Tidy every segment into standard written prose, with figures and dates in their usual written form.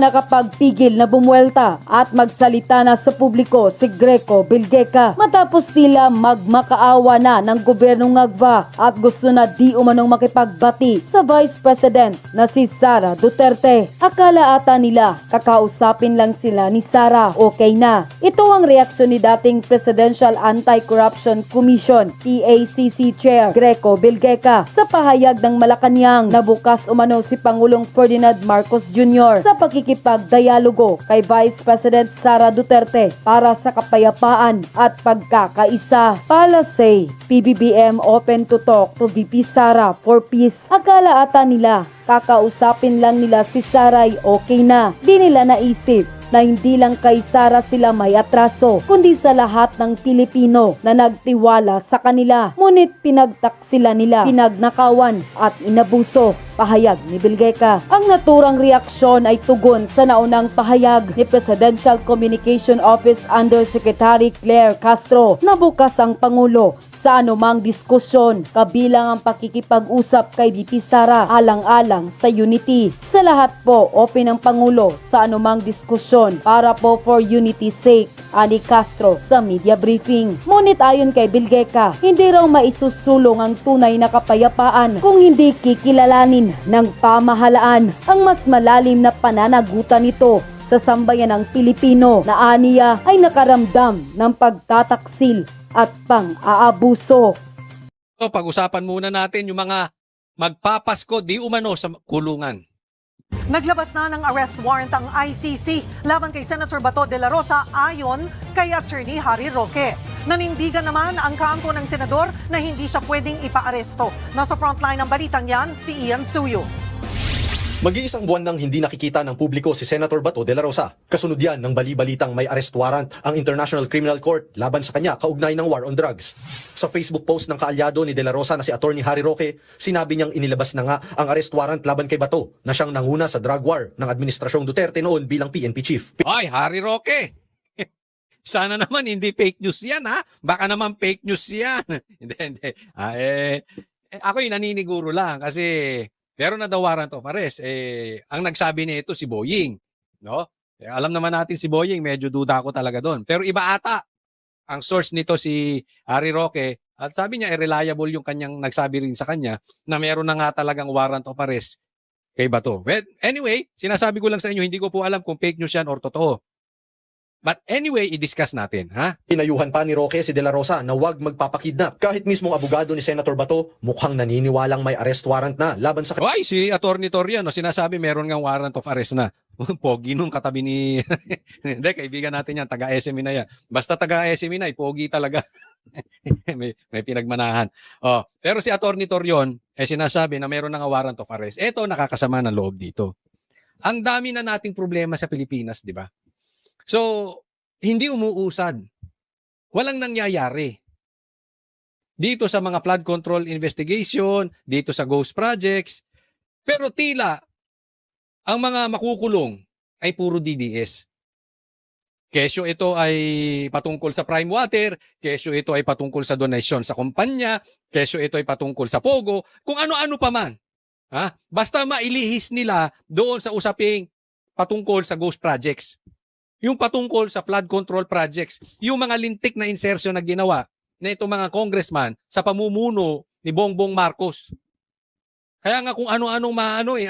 Nakapagpigil na bumuelta at magsalita na sa publiko si Greco Bilgeca matapos tila magmakaawa na ng gobyerno ng Agva at gusto na di umanong makipagbati sa Vice President na si Sara Duterte. Akala ata nila kakausapin lang sila ni Sara, okay na. Ito ang reaksyon ni dating Presidential Anti-Corruption Commission PACC Chair Greco Bilgeca sa pahayag ng Malacanang na bukas umano si Pangulong Ferdinand Marcos Jr. sa pakikipagdialogo kay Vice President Sara Duterte para sa kapayapaan at pagkakaisa. Palasay, PBBM open to talk to VP Sara for peace. Akala ata nila kakausapin lang nila si Sara ay okay na. Di nila naisip na hindi lang kay Sara sila may atraso, kundi sa lahat ng Pilipino na nagtiwala sa kanila. Ngunit pinagtaksila nila, pinagnakawan at inabuso. Pahayag ni Bilgeca. Ang naturang reaksyon ay tugon sa naunang pahayag ni Presidential Communication Office Undersecretary Claire Castro na bukas ang Pangulo sa anumang diskusyon kabilang ang pakikipag-usap kay VP Sara alang-alang sa unity. Sa lahat po, open ang Pangulo sa anumang diskusyon para po for unity's sake, ani Castro sa media briefing. Ngunit ayon kay Bilgeca, hindi raw maisusulong ang tunay na kapayapaan kung hindi kikilalanin ng pamahalaan ang mas malalim na pananagutan nito sa sambayan ng Pilipino na aniya ay nakaramdam ng pagtataksil at pang-aabuso. So, pag-usapan muna natin yung mga magpapasko di umano sa kulungan. Naglabas na ng arrest warrant ang ICC laban kay Senator Bato de la Rosa ayon kay Attorney Harry Roque. Nanindigan naman ang kampo ng senador na hindi siya pwedeng ipaaresto. Nasa frontline ng balitang yan, si Ian Suyo. Mag-iisang buwan nang hindi nakikita ng publiko si Senator Bato de la Rosa. Kasunod yan ng bali-balitang may arrest warrant ang International Criminal Court laban sa kanya kaugnay ng war on drugs. Sa Facebook post ng kaalyado ni de la Rosa na si Attorney Harry Roque, sinabi niyang inilabas na nga ang arrest warrant laban kay Bato na siyang nanguna sa drug war ng Administrasyong Duterte noon bilang PNP chief. Ay, Harry Roque! Sana naman hindi fake news yan, ha? Baka naman fake news yan. Hindi. Ako yung naniniguro lang kasi pero na daw warrant of arrest. Ang nagsabi nito si Boying. No? Alam naman natin si Boying, medyo duda ako talaga doon. Pero iba ata ang source nito si Harry Roque. At sabi niya, reliable yung kanyang nagsabi rin sa kanya na meron na nga talagang warrant of arrest kay Bato. Well, anyway, sinasabi ko lang sa inyo, hindi ko po alam kung fake news yan or totoo. But anyway, i-discuss natin, ha? Pinayuhan pa ni Roque si de la Rosa na huwag magpapakidnap. Kahit mismong abogado ni Senator Bato, mukhang naniniwalang may arrest warrant na laban sa Ay, si Atty. Torian, no, sinasabi meron ngang warrant of arrest na. Pogi nung katabi ni... Hindi, kaibigan natin yan, taga-SME na yan. Basta taga-SME na, pogi talaga. may pinagmanahan. Oh, pero si Atty. Torion, sinasabi na meron nga warrant of arrest. Ito, nakakasama ng loob dito. Ang dami na nating problema sa Pilipinas, di ba? So, hindi umuusad. Walang nangyayari. Dito sa mga flood control investigation, dito sa ghost projects, pero tila ang mga makukulong ay puro DDS. Kesyo ito ay patungkol sa prime water, kesyo ito ay patungkol sa donasyon sa kumpanya, kesyo ito ay patungkol sa pogo, kung ano-ano pa man. Ha? Basta mailihis nila doon sa usaping patungkol sa ghost projects. Yung patungkol sa flood control projects, yung mga lintik na insertion na ginawa na itong mga congressman sa pamumuno ni Bongbong Marcos. Kaya nga kung ano-anong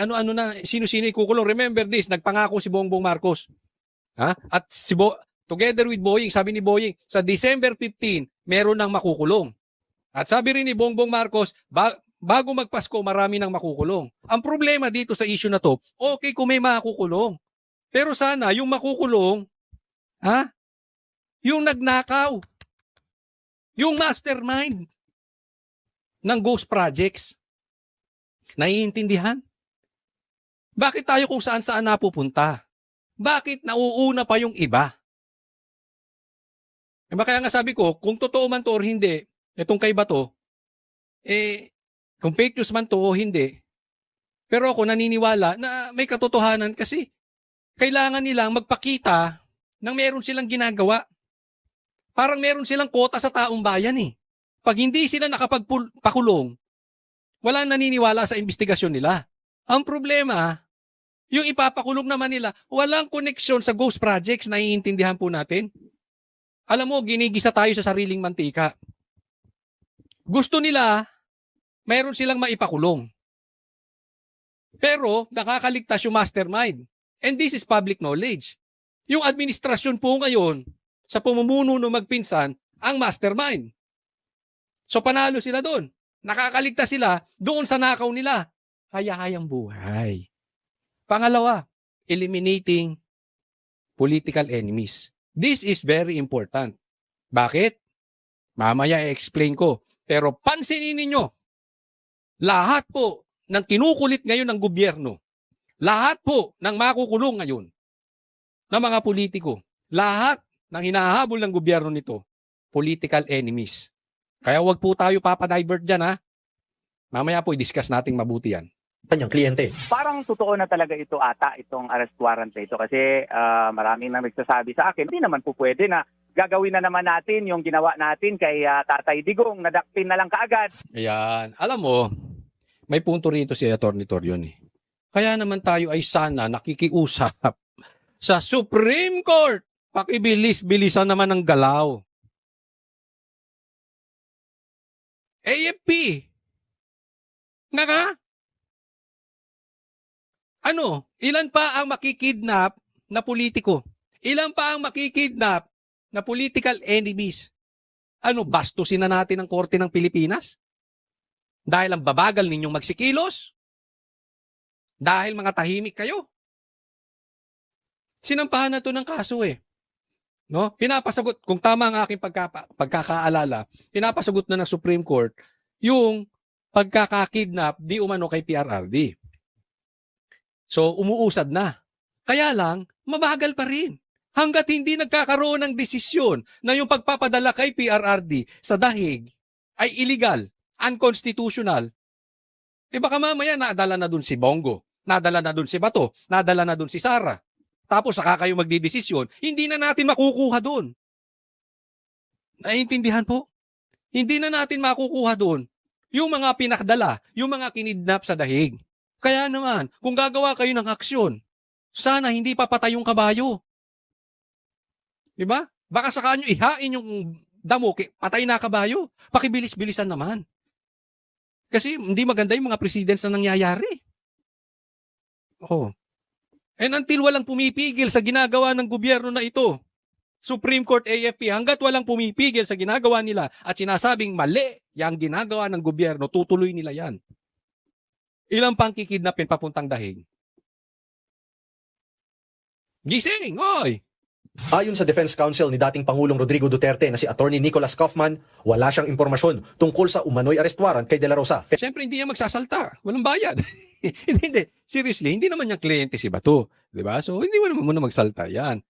ano-ano na sino-sino ikukulong. Remember this, nagpangako si Bongbong Marcos. Ha? At together with Boying, sabi ni Boying, sa December 15, meron nang makukulong. At sabi rin ni Bongbong Marcos, bago magpasko, marami nang makukulong. Ang problema dito sa issue na to, okay kung may makukulong. Pero sana yung makukulong, yung nagnakaw, yung mastermind ng ghost projects. Naiintindihan? Bakit tayo kung saan-saan napupunta? Bakit nauuna pa yung iba? Kaya nga sabi ko, kung totoo man to or hindi, itong kay Bato, kung fake news man to o hindi, pero ako naniniwala na may katotohanan kasi kailangan nilang magpakita ng meron silang ginagawa. Parang meron silang kota sa taong bayan eh. Pag hindi sila nakapagpakulong, wala naniniwala sa investigasyon nila. Ang problema, Yung ipapakulong naman nila, walang koneksyon sa ghost projects, naiintindihan po natin. Alam mo, ginigisa tayo sa sariling mantika. Gusto nila, mayroon silang maipakulong. Pero nakakaligtas yung mastermind. And this is public knowledge. Yung administrasyon po ngayon, sa pumumuno ng magpinsan, ang mastermind. So panalo sila doon. Nakakaligtas sila doon sa nakaw nila. Hayahayang buhay. Pangalawa, eliminating political enemies. This is very important. Bakit? Mamaya i-explain ko. Pero pansinin ninyo, lahat po ng kinukulit ngayon ng gobyerno, lahat po ng makukulong ngayon ng mga politiko, lahat ng hinahabol ng gobyerno nito, political enemies. Kaya wag po tayo papadivert dyan, ha? Mamaya po i-discuss nating mabuti yan. Kanyang kliyente. Parang totoo na talaga ito ata, itong arrest warrant na ito. Kasi maraming nang nagsasabi sa akin, hindi naman po pwede na gagawin na naman natin yung ginawa natin kay Tatay Digong, nadakpin na lang kaagad. Ayan. Alam mo, may punto rito si Atty. Torion. Kaya naman tayo ay sana nakikiusap sa Supreme Court. Pakibilis-bilisan naman ang galaw. AFP. Nga? Ano? Ilan pa ang makikidnap na politiko? Ilan pa ang makikidnap na political enemies? Ano, bastusin na natin ang korte ng Pilipinas? Dahil ang babagal ninyong magsikilos? Dahil mga tahimik kayo? Sinampahan na to ng kaso eh. No? Pinapasagot, kung tama ang aking pagkakaalala, pinapasagot na ng Supreme Court yung pagkakakidnap di umano kay PRRD. So, umuusad na. Kaya lang, mabagal pa rin. Hanggat hindi nagkakaroon ng desisyon na yung pagpapadala kay PRRD sa dahig ay illegal, unconstitutional, eh baka mamaya nadala na dun si Bongo, nadala na dun si Bato, nadala na dun si Sara. Tapos saka kayo magdidesisyon, hindi na natin makukuha dun. Naiintindihan po? Hindi na natin makukuha dun yung mga pinakdala, yung mga kinidnap sa dahig. Kaya naman, kung gagawa kayo ng aksyon, sana hindi papatay yung kabayo. Diba? Baka saka nyo ihain yung damo, patay na kabayo. Pakibilis-bilisan naman. Kasi hindi maganda yung mga presidents na nangyayari. Oh. And until walang pumipigil sa ginagawa ng gobyerno na ito, Supreme Court, AFP, hanggat walang pumipigil sa ginagawa nila at sinasabing mali yung ginagawa ng gobyerno, tutuloy nila yan. Ilang pang kikidnapin papuntang dahig? Gising! Oy! Ayon sa Defense Counsel ni dating Pangulong Rodrigo Duterte na si Attorney Nicholas Kaufman, wala siyang impormasyon tungkol sa umano'y arrest warrant kay De La Rosa. Siyempre, hindi yan magsasalta. Walang bayad. hindi. Seriously, hindi naman niyang kliyente si Bato. Diba? So, hindi mo naman muna magsalta yan.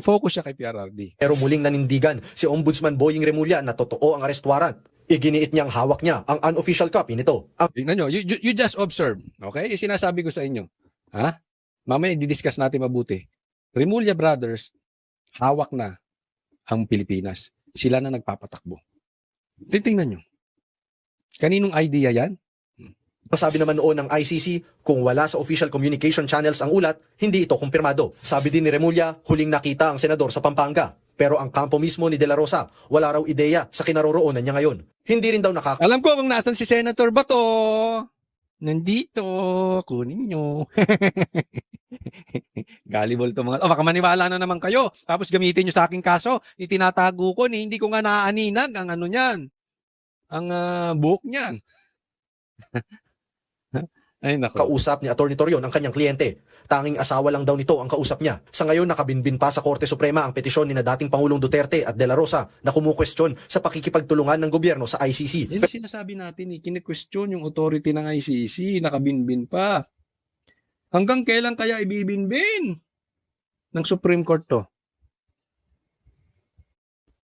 Focus siya kay PRRD. Pero muling nanindigan si Ombudsman Boying Remulla na totoo ang arrest warrant. Iginiit niyang hawak niya ang unofficial copy nito. Tingnan nyo, you just observe. Okay? Yung sinasabi ko sa inyo. Ha? Mamaya, didiscuss natin mabuti. Remulla Brothers, hawak na ang Pilipinas. Sila na nagpapatakbo. Tingnan nyo. Kaninong idea yan? Sabi naman noon ng ICC, kung wala sa official communication channels ang ulat, hindi ito kumpirmado. Sabi din ni Remulla, huling nakita ang senador sa Pampanga. Pero ang kampo mismo ni De La Rosa, wala raw ideya sa kinaroroonan niya ngayon. Hindi rin daw Alam ko kung nasan si Senator Bato. Nandito. Kunin nyo. Galibol to mga... baka maniwala na naman kayo. Tapos gamitin nyo sa aking kaso. Itinatago ko ni hindi ko nga naaaninag ang ano niyan. Ang buhok niyan. Ay, nako. kausap ni Atty. Torion ang kanyang kliyente. Tanging asawa lang daw nito ang kausap niya. Sa ngayon nakabinbin pa sa Korte Suprema ang petisyon ni na dating Pangulong Duterte at De La Rosa na kumukwestiyon sa pakikipagtulungan ng gobyerno sa ICC. Yan ang sinasabi natin, kine-question yung authority ng ICC, nakabinbin pa. Hanggang kailan kaya ibibinbin ng Supreme Court to?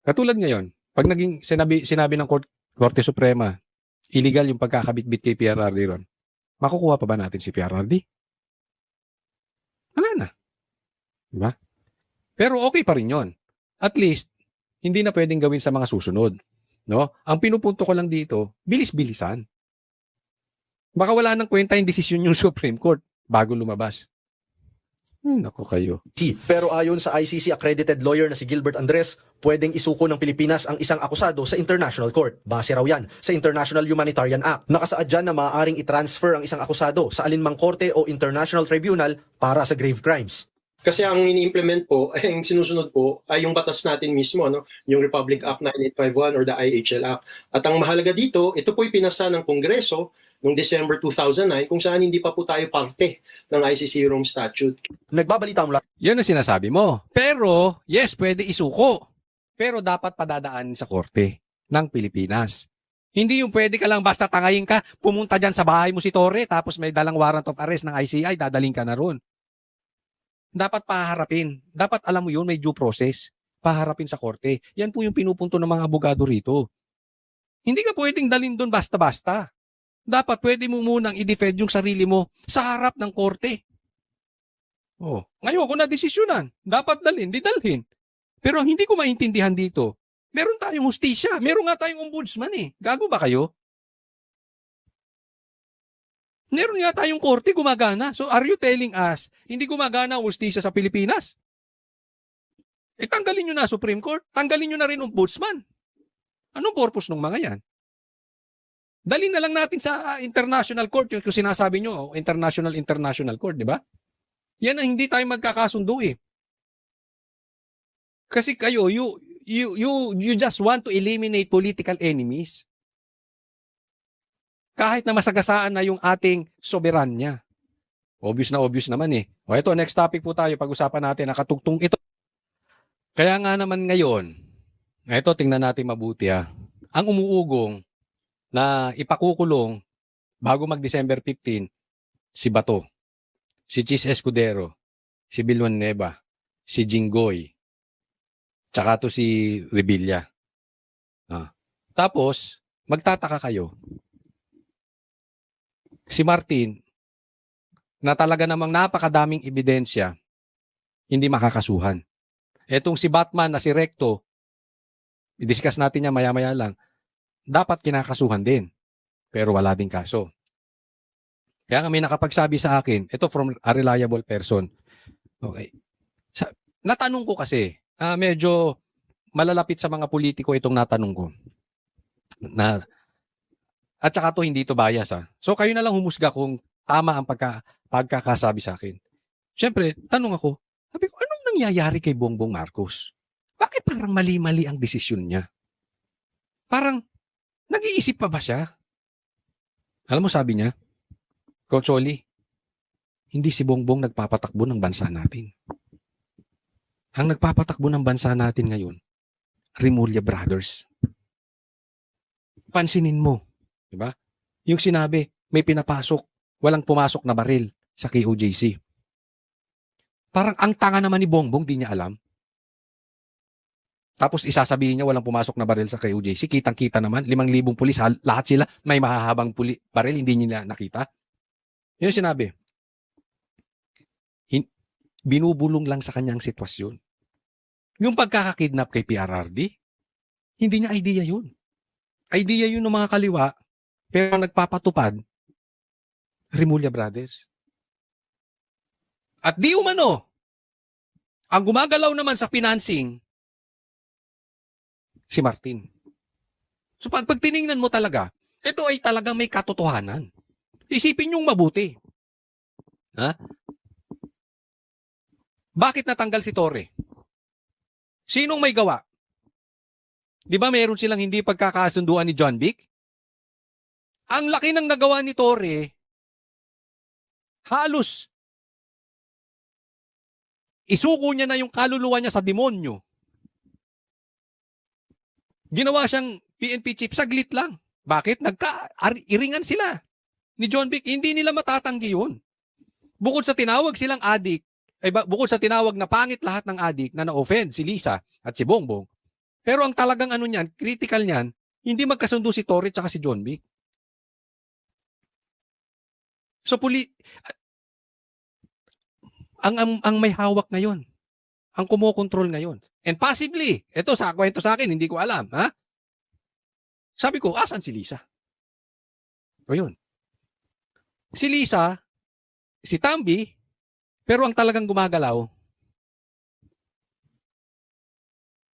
Katulad ngayon, pag naging sinabi ng Korte Suprema, illegal yung pagkakabitbit kay PRRD ron, makukuha pa ba natin si PRRD? Wala na. Diba? Pero okay pa rin yun. At least, hindi na pwedeng gawin sa mga susunod. No? Ang pinupunto ko lang dito, bilis-bilisan. Baka wala nang kwenta yung desisyon yung Supreme Court bago lumabas. Nako kayo. Pero ayon sa ICC accredited lawyer na si Gilbert Andres, pwedeng isuko ng Pilipinas ang isang akusado sa International Court. Base raw yan sa International Humanitarian Act. Nakasaad dyan na maaaring i-transfer ang isang akusado sa alinmang korte o international tribunal para sa grave crimes. Kasi ang ini-implement po, ang sinusunod po ay yung batas natin mismo, no? Yung Republic Act 9851 or the IHL Act. At ang mahalaga dito, ito po pinasa ng Kongreso noong December 2009 kung saan hindi pa po tayo parte ng ICC Rome Statute. Nagbabalita mula Yan ang sinasabi mo. Pero, yes, pwede isuko. Pero dapat padadaan sa korte ng Pilipinas. Hindi yung pwede ka lang basta tangayin ka, pumunta dyan sa bahay mo si Torre, tapos may dalang warrant of arrest ng ICI, dadaling ka na ron. Dapat paharapin. Dapat alam mo yun, may due process. Paharapin sa korte. Yan po yung pinupunto ng mga abogado rito. Hindi ka pwedeng dalhin doon basta-basta. Dapat pwede mo munang i-defend yung sarili mo sa harap ng korte. Oh, ngayon kung na-desisyonan, dapat dalhin, di dalhin. Pero ang hindi ko maintindihan dito, meron tayong hustisya, meron nga tayong ombudsman eh. Gago ba kayo? Meron nga tayong korte gumagana. So are you telling us, hindi gumagana ang hustisya sa Pilipinas? Eh tanggalin nyo na Supreme Court, tanggalin nyo na rin ombudsman. Anong purpose ng mga yan? Dali na lang natin sa international court, yung sinasabi nyo, international court, di ba? Yan ang hindi tayo magkakasundo eh. Kasi kayo, you just want to eliminate political enemies. Kahit na masagasaan na yung ating soberanya. Obvious naman eh. O ito, next topic po tayo, pag-usapan natin, nakatugtong ito. Kaya nga naman ngayon, ito tingnan natin mabuti ha. Ang umuugong na ipakukulong bago mag-December 15, si Bato, si Chis Escudero, si Villanueva, si Jinggoy, tsaka to si Revilla. Tapos, magtataka kayo, si Martin, na talaga namang napakadaming ebidensya, hindi makakasuhan. Etong si Batman na si Recto, i-discuss natin niya maya-maya lang, dapat kinakasuhan din. Pero wala din kaso. Kaya nga may nakapagsabi sa akin, ito from a reliable person. Okay. Natanong ko kasi, medyo malalapit sa mga politiko itong natanong ko. At saka to hindi to bias ha. So kayo na lang humusga kung tama ang pagkakasabi sa akin. Siyempre, tanong ako, sabi ko, anong nangyayari kay Bongbong Marcos? Bakit parang mali-mali ang desisyon niya? Parang, nag-iisip pa ba siya? Alam mo sabi niya, Coach Oli, hindi si Bongbong nagpapatakbo ng bansa natin. Ang nagpapatakbo ng bansa natin ngayon, Remulla Brothers. Pansinin mo. Diba? Yung sinabi, may pinapasok, walang pumasok na baril sa KOJC. Parang ang tanga naman ni Bongbong, di niya alam. Tapos isasabihin niya walang pumasok na baril sa KOJC. Kitang-kita naman, 5,000 pulis, lahat sila may mahahabang baril, hindi nila nakita. Yun yung sinabi. Binubulong lang sa kanyang sitwasyon. Yung pagkakakidnap kay PRRD, hindi niya idea yun. Idea yun ng mga kaliwa, pero nagpapatupad, Remulla Brothers. At di umano, ang gumagalaw naman sa financing, si Martin. So pag tiningnan mo talaga, ito ay talagang may katotohanan. Isipin niyong mabuti. Ha? Bakit natanggal si Torre? Sinong may gawa? Di ba meron silang hindi pagkakasunduan ni John Vic? Ang laki ng nagawa ni Torre, halos isuko niya na yung kaluluwa niya sa demonyo. Ginawa siyang PNP chief, saglit lang. Bakit? Iringan sila ni John Vic. Hindi nila matatanggi yun. Bukod sa tinawag silang adik, bukod sa tinawag na pangit lahat ng adik na na-offend si Lisa at si Bongbong, pero ang talagang ano niyan, critical niyan, hindi magkasundo si Torre at si John Vic. So ang may hawak ngayon, ang kumokontrol ngayon. And possibly, ito sa kwento sa akin, hindi ko alam, ha? Sabi ko, asan si Lisa? O yun. Si Lisa, si Tambi, Pero ang talagang gumagalaw,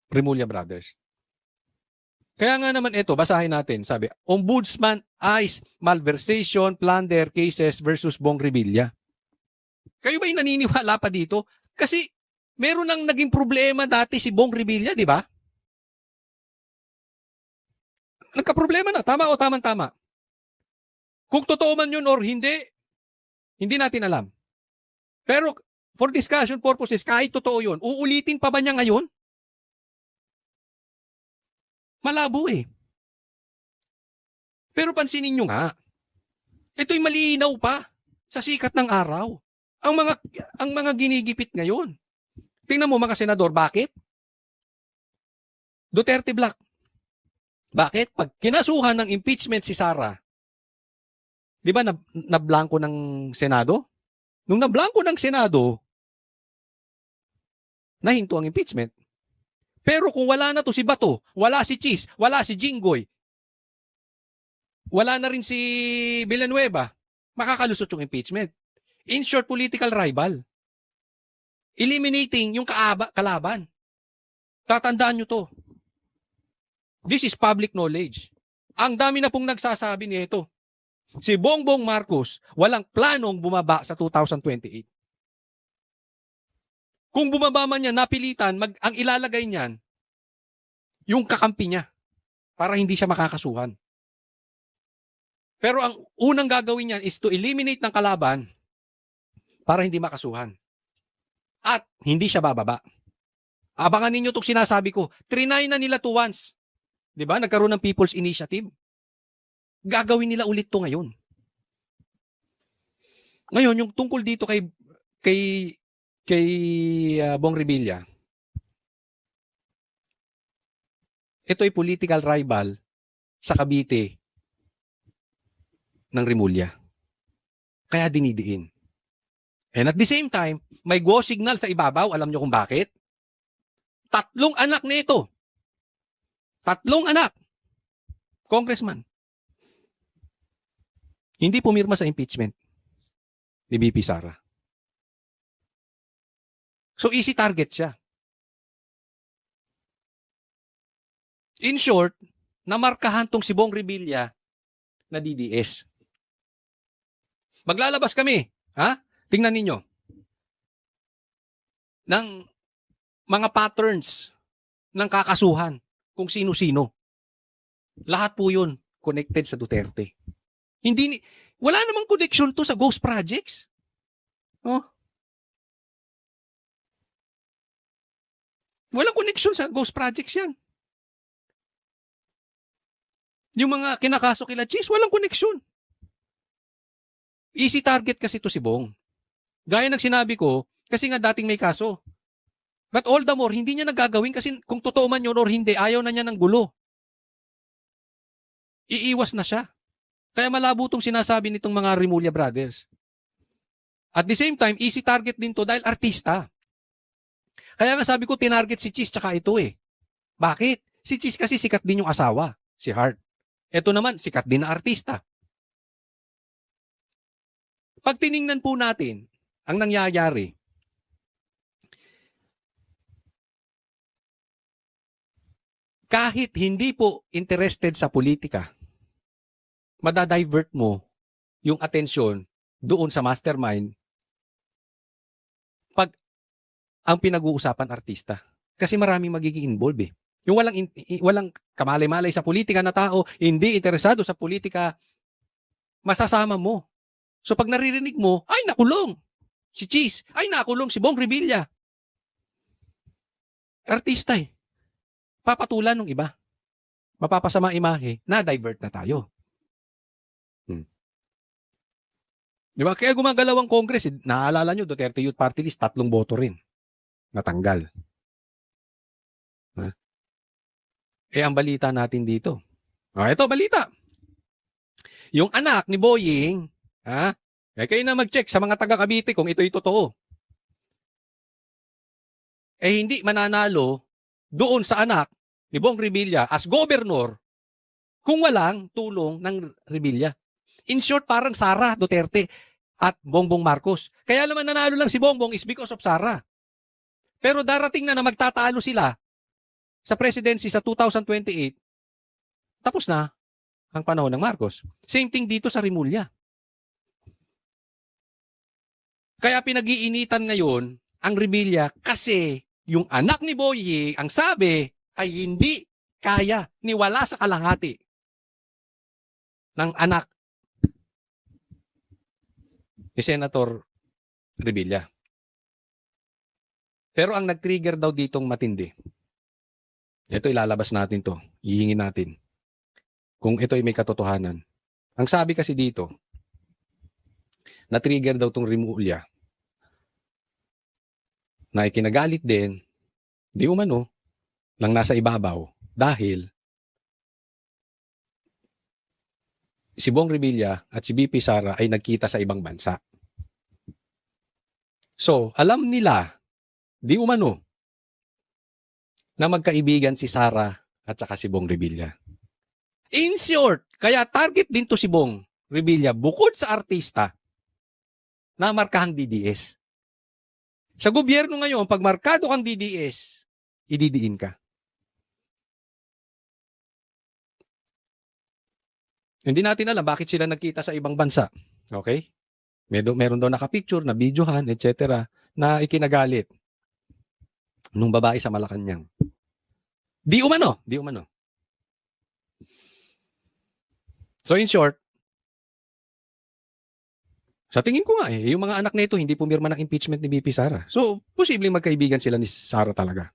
Remulla Brothers. Kaya nga naman ito, basahin natin. Sabi, Ombudsman eyes malversation plunder cases versus Bong Revilla. Kayo ba'y naniniwala pa dito? Kasi meron nang naging problema dati si Bong Revilla, di ba? Nagka-problema na. Tama o tama-tama? Kung totoo man yun or hindi, hindi natin alam. Pero for discussion purposes, kahit totoo yun, uulitin pa ba niya ngayon? Malabo eh. Pero pansinin nyo nga, ito'y malinaw pa sa sikat ng araw. Ang mga ginigipit ngayon. Tingnan mo mga senador, bakit? Duterte Black. Bakit? Pag kinasuhan ng impeachment si Sara, di ba nablangko ng Senado? Nung nablangko ng Senado, nahinto ang impeachment. Pero kung wala na to si Bato, wala si Cheese, wala si Jinggoy, wala na rin si Villanueva, makakalusot yung impeachment. In short, political rival. Eliminating yung kalaban. Tatandaan nyo to. This is public knowledge. Ang dami na pong nagsasabi nito. Si Bongbong Marcos walang planong bumaba sa 2028. Kung bumaba man niya, napilitan, ang ilalagay niyan, yung kakampi niya para hindi siya makakasuhan. Pero ang unang gagawin niyan is to eliminate ng kalaban para hindi makasuhan. At hindi siya bababa. Abangan ninyo itong sinasabi ko. Trinay na nila to once. Diba? Nagkaroon ng People's Initiative. Gagawin nila ulit to ngayon. Ngayon, yung tungkol dito kay Bong Revilla, ito ay political rival sa Cavite ng Remulla. Kaya dinidiin. And at the same time, may go signal sa ibabaw. Alam nyo kung bakit? 3 anak nito. 3 anak. Congressman. Hindi pumirma sa impeachment ni BP Sara. So easy target siya. In short, namarkahan tong si Bong Revilla na DDS. Maglalabas kami, ha? Tingnan ninyo. Ng mga patterns ng kakasuhan kung sino-sino. Lahat po yun connected sa Duterte. Wala namang connection to sa ghost projects. Oh. Walang connection sa ghost projects yan. Yung mga kinakaso kila Cheese, walang connection. Easy target kasi to si Bong. Gaya ng sinabi ko, kasi nga dating may kaso. But all the more, hindi niya nagagawin kasi kung totoo man yun or hindi, ayaw na niya ng gulo. Iiwas na siya. Kaya malabo itong sinasabi nitong mga Remulla Brothers. At the same time, easy target din to dahil artista. Kaya nga sabi ko, tinarget si Cheese tsaka ito eh. Bakit? Si Cheese kasi sikat din yung asawa, si Hart. Ito naman, sikat din na artista. Pag tiningnan po natin ang nangyayari, kahit hindi po interested sa politika, madadivert mo yung atensyon doon sa mastermind pag ang pinag-uusapan artista. Kasi maraming magiging involved eh. Yung walang kamalay-malay sa politika na tao, hindi interesado sa politika, masasama mo. So pag naririnig mo, ay nakulong si Cheese, ay nakulong si Bong Revilla. Artista eh. Papatulan ng iba. Mapapasama imahe, na-divert na tayo. Di ba? Kaya gumagalaw ang Congress. Naaalala nyo, Duterte Youth Party List, 3 boto rin. Natanggal. Ang balita natin dito. Ito, balita. Yung anak ni Boying, kayo na mag-check sa mga taga-Cavite kung ito'y totoo. Hindi mananalo doon sa anak ni Bong Revilla as governor kung walang tulong ng Revilla. In short, parang Sara Duterte. at Bongbong Marcos. Kaya naman nanalo lang si Bongbong is because of Sara. Pero darating na magtatalo sila sa presidency sa 2028, tapos na ang panahon ng Marcos. Same thing dito sa Rimulya. Kaya pinag-iinitan ngayon ang Rimulya kasi yung anak ni Boying, ang sabi ay hindi kaya niwala sa kalahati ng anak ni Senator Rimulya. Pero ang nag-trigger daw ditong matindi, ito ilalabas natin to, hihingin natin kung ito ay may katotohanan. Ang sabi kasi dito, na-trigger daw tong Rimulya na ikinagalit din, di umano, lang nasa ibabaw dahil si Bong Revilla at si BP Sara ay nagkita sa ibang bansa. So, alam nila, di umano, na magkaibigan si Sara at saka si Bong Revilla. In short, kaya target din to si Bong Revilla bukod sa artista na markahang DDS. Sa gobyerno ngayon, pag markado kang DDS, ididiin ka. Hindi natin alam bakit sila nagkita sa ibang bansa. Okay? Meron daw nakapicture, na videohan, etc. na ikinagalit nung babae sa Malacanang. Di umano. So in short, sa tingin ko nga yung mga anak nito hindi pumirma ng impeachment ni BP Sara. So, posibleng magkaibigan sila ni Sara talaga.